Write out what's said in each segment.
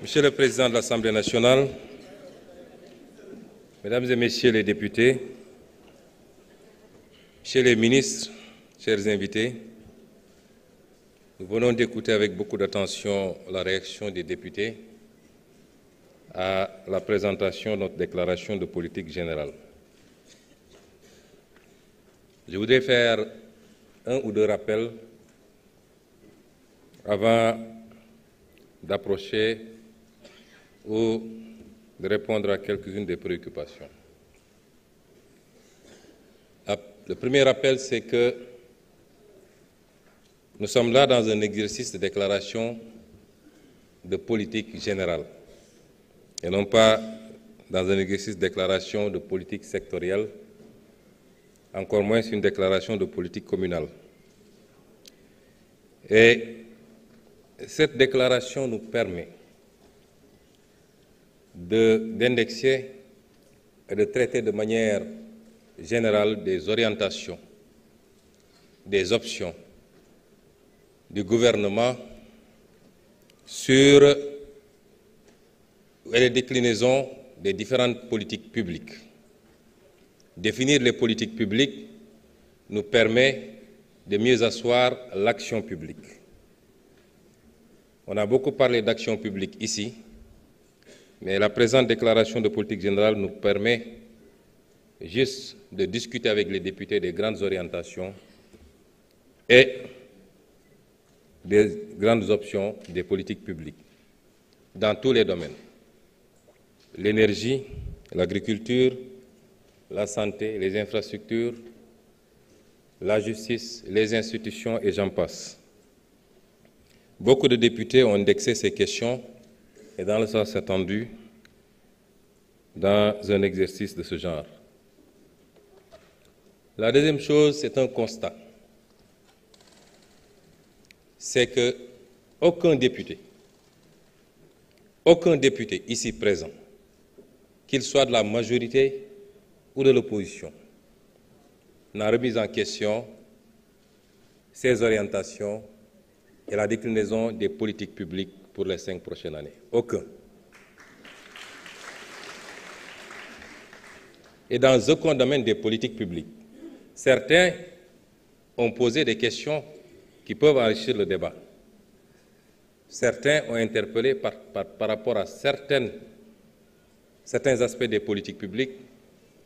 Monsieur le Président de l'Assemblée nationale, Mesdames et Messieurs les députés, Messieurs les ministres, chers invités, nous venons d'écouter avec beaucoup d'attention la réaction des députés à la présentation de notre déclaration de politique générale. Je voudrais faire un ou deux rappels avant d'approcher ou de répondre à quelques-unes des préoccupations. Le premier rappel, c'est que nous sommes là dans un exercice de déclaration de politique générale et non pas dans un exercice de déclaration de politique sectorielle, encore moins une déclaration de politique communale. Et cette déclaration nous permet d'indexer et de traiter de manière générale des orientations, des options du gouvernement sur les déclinaisons des différentes politiques publiques. Définir les politiques publiques nous permet de mieux asseoir l'action publique. On a beaucoup parlé d'action publique ici, mais la présente déclaration de politique générale nous permet juste de discuter avec les députés des grandes orientations et des grandes options des politiques publiques dans tous les domaines. L'énergie, l'agriculture, la santé, les infrastructures, la justice, les institutions et j'en passe. Beaucoup de députés ont indexé ces questions et dans le sens attendu dans un exercice de ce genre. La deuxième chose, c'est un constat. C'est que aucun député ici présent, qu'il soit de la majorité ou de l'opposition, n'a remis en question ces orientations et la déclinaison des politiques publiques pour les 5 prochaines années. Aucun. Et dans aucun domaine des politiques publiques, certains ont posé des questions qui peuvent enrichir le débat. Certains ont interpellé par rapport à certains aspects des politiques publiques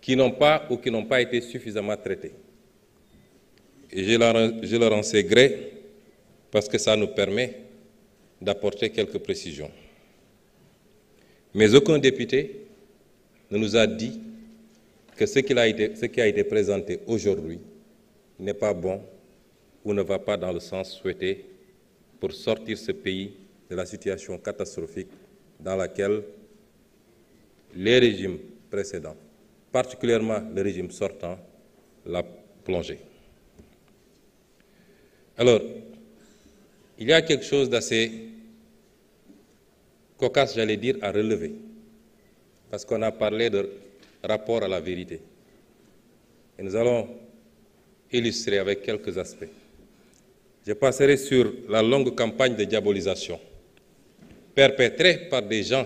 qui n'ont pas ou qui n'ont pas été suffisamment traités. Et je leur en sais gré parce que ça nous permet d'apporter quelques précisions. Mais aucun député ne nous a dit que ce qui a été présenté aujourd'hui n'est pas bon ou ne va pas dans le sens souhaité pour sortir ce pays de la situation catastrophique dans laquelle les régimes précédents, particulièrement le régime sortant, l'a plongé. Alors, il y a quelque chose d'assez cocasse, j'allais dire, à relever, parce qu'on a parlé de rapport à la vérité. Et nous allons illustrer avec quelques aspects. Je passerai sur la longue campagne de diabolisation perpétrée par des gens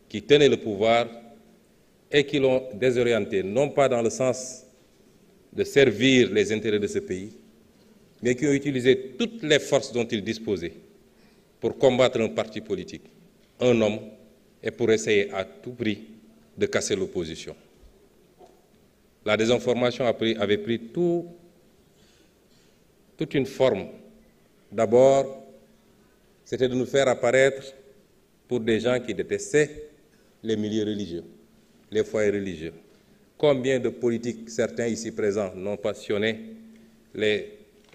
qui tenaient le pouvoir et qui l'ont désorienté, non pas dans le sens de servir les intérêts de ce pays, mais qui ont utilisé toutes les forces dont ils disposaient pour combattre un parti politique, un homme, et pour essayer à tout prix de casser l'opposition. La désinformation avait pris toute une forme. D'abord, c'était de nous faire apparaître pour des gens qui détestaient les milieux religieux, les foyers religieux. Combien de politiques, certains ici présents, n'ont passionné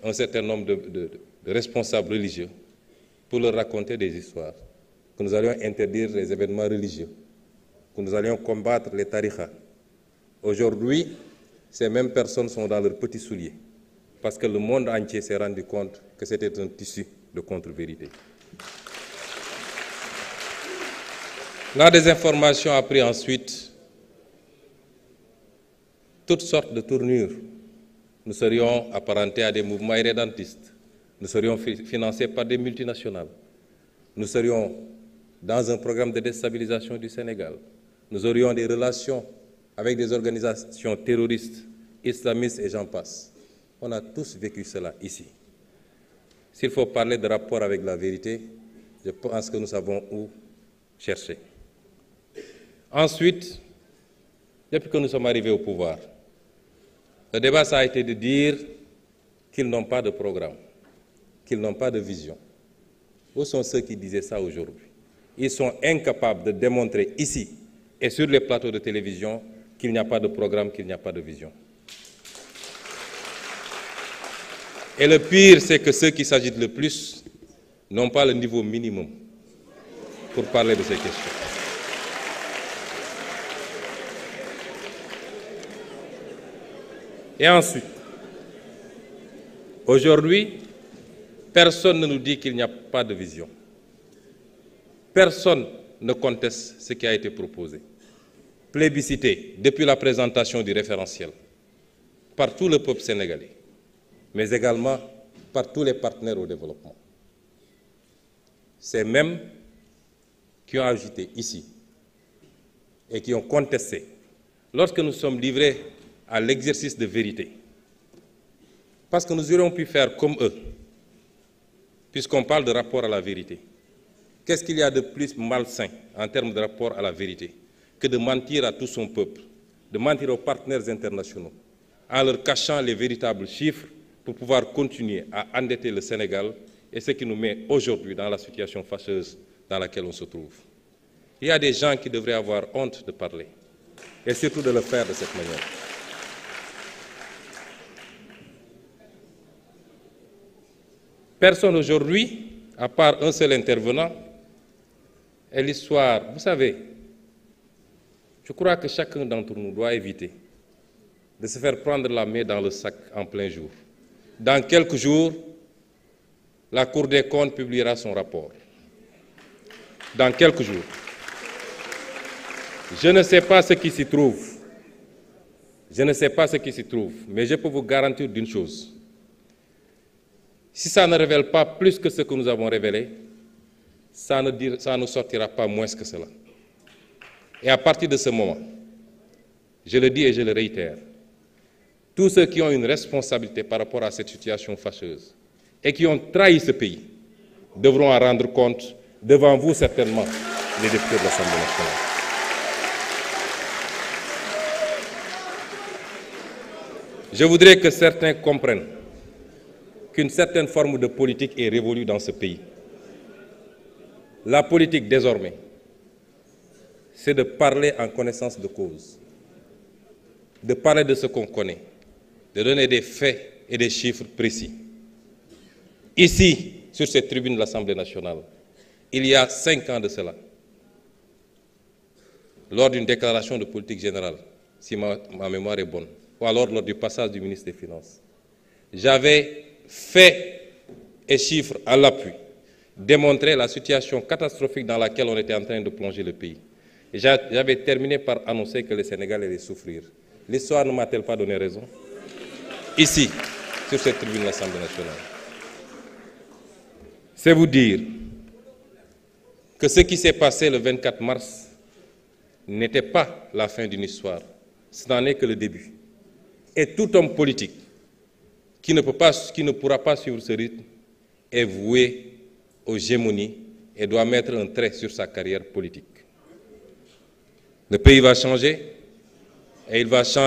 un certain nombre de responsables religieux pour leur raconter des histoires, que nous allions interdire les événements religieux, que nous allions combattre les tariqas. Aujourd'hui, ces mêmes personnes sont dans leurs petits souliers, parce que le monde entier s'est rendu compte que c'était un tissu de contre-vérité. La désinformation a pris ensuite toutes sortes de tournures. Nous serions apparentés à des mouvements irrédentistes. Nous serions financés par des multinationales. Nous serions dans un programme de déstabilisation du Sénégal. Nous aurions des relations avec des organisations terroristes, islamistes et j'en passe. On a tous vécu cela ici. S'il faut parler de rapport avec la vérité, je pense que nous savons où chercher. Ensuite, depuis que nous sommes arrivés au pouvoir, le débat, ça a été de dire qu'ils n'ont pas de programme, qu'ils n'ont pas de vision. Où sont ceux qui disaient ça aujourd'hui? Ils sont incapables de démontrer ici et sur les plateaux de télévision qu'il n'y a pas de programme, qu'il n'y a pas de vision. Et le pire, c'est que ceux qui s'agitent le plus n'ont pas le niveau minimum pour parler de ces questions. Et ensuite, aujourd'hui, personne ne nous dit qu'il n'y a pas de vision. Personne ne conteste ce qui a été proposé. Plébiscité depuis la présentation du référentiel par tout le peuple sénégalais, mais également par tous les partenaires au développement. Ces mêmes qui ont agité ici et qui ont contesté, lorsque nous sommes livrés à l'exercice de vérité, parce que nous aurions pu faire comme eux, puisqu'on parle de rapport à la vérité. Qu'est-ce qu'il y a de plus malsain en termes de rapport à la vérité que de mentir à tout son peuple, de mentir aux partenaires internationaux, en leur cachant les véritables chiffres pour pouvoir continuer à endetter le Sénégal et ce qui nous met aujourd'hui dans la situation fâcheuse dans laquelle on se trouve. Il y a des gens qui devraient avoir honte de parler et surtout de le faire de cette manière. Personne aujourd'hui, à part un seul intervenant, et l'histoire, vous savez, je crois que chacun d'entre nous doit éviter de se faire prendre la main dans le sac en plein jour. Dans quelques jours, la Cour des comptes publiera son rapport. Dans quelques jours. Je ne sais pas ce qui s'y trouve. Je ne sais pas ce qui s'y trouve, mais je peux vous garantir d'une chose. Si ça ne révèle pas plus que ce que nous avons révélé, ça ne sortira pas moins que cela. Et à partir de ce moment, je le dis et je le réitère, tous ceux qui ont une responsabilité par rapport à cette situation fâcheuse et qui ont trahi ce pays devront en rendre compte devant vous certainement, les députés de l'Assemblée nationale. Je voudrais que certains comprennent qu'une certaine forme de politique est révolue dans ce pays. La politique, désormais, c'est de parler en connaissance de cause, de parler de ce qu'on connaît, de donner des faits et des chiffres précis. Ici, sur cette tribune de l'Assemblée nationale, il y a 5 ans de cela, lors d'une déclaration de politique générale, si ma mémoire est bonne, ou alors lors du passage du ministre des Finances, j'avais faits et chiffres à l'appui démontré la situation catastrophique dans laquelle on était en train de plonger le pays. Et j'avais terminé par annoncer que les Sénégalais allaient souffrir. L'histoire ne m'a-t-elle pas donné raison? Ici, sur cette tribune de l'Assemblée nationale. C'est vous dire que ce qui s'est passé le 24 mars n'était pas la fin d'une histoire. Ce n'en est que le début. Et tout homme politique qui ne pourra pas suivre ce rythme est voué aux gémonies et doit mettre un trait sur sa carrière politique. Le pays va changer et il va changer.